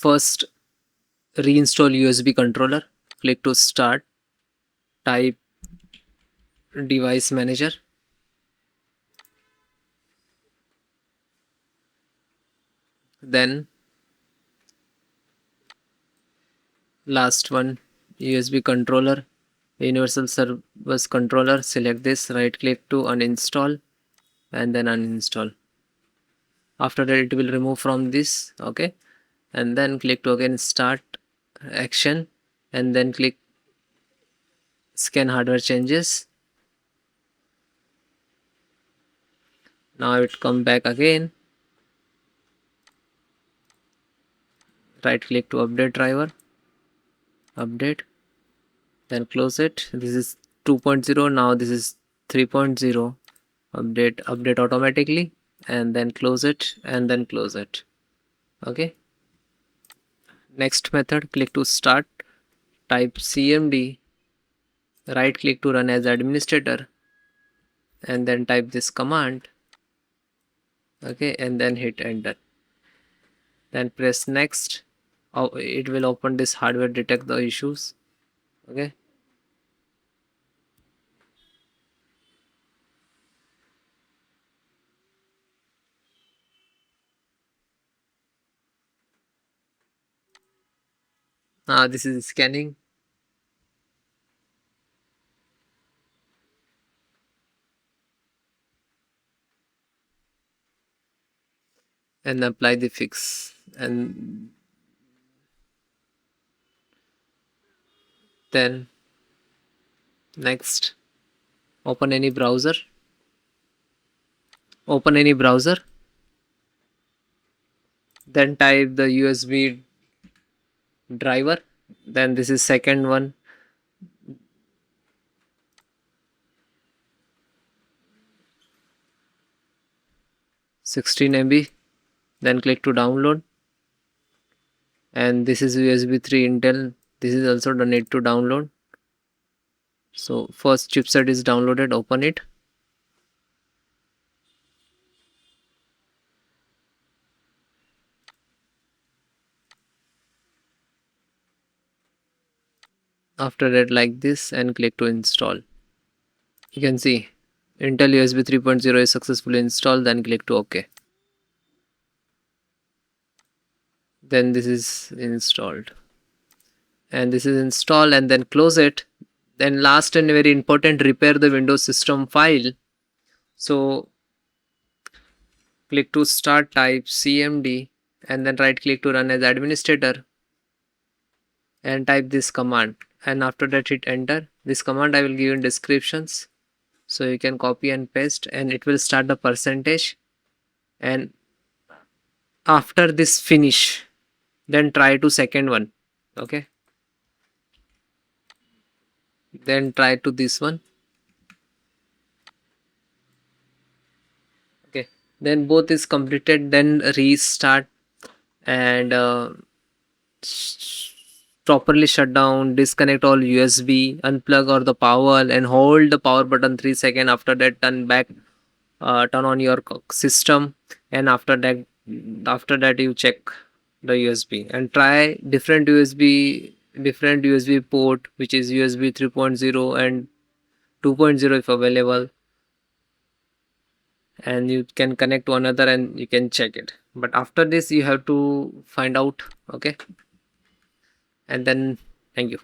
first reinstall USB controller. Click to start, type device manager, then last one, USB controller, universal service controller. Select this, right click to uninstall and then uninstall. After that it will remove from this, okay, and then click to again start action and then click scan hardware changes. Now it come back again, right click to update driver, update, then close it. This is 2.0, now this is 3.0. update automatically, and then close it and then close it. Okay, next method, click to start, type cmd, right click to run as administrator and then type this command, okay, and then hit enter, then press next. It will open this hardware detect the issues, okay. Now this is scanning, and apply the fix, and then next, open any browser, then type the USB driver, then this is second one, 16 MB, then click to download, and this is USB 3 Intel, this is also the need to download. So first chipset is downloaded, open it, after that like this, and click to install. You can see Intel USB 3.0 is successfully installed, then click to OK. Then this is installed, and this is installed, and then close it. Then last and very important, repair the Windows system file. So click to start, type cmd and then right click to run as administrator and type this command, and after that hit enter. This command I will give in descriptions, so you can copy and paste, and it will start the percentage. And after this finish, then try to second one, okay, then try to this one, okay, then both is completed, then restart and properly shut down, disconnect all USB, unplug or the power and hold the power button 3 seconds. After that turn back, turn on your system, and after that you check the USB and try different USB port, which is USB 3.0 and 2.0 if available, and you can connect to another and you can check it. But after this you have to find out, okay, and then thank you.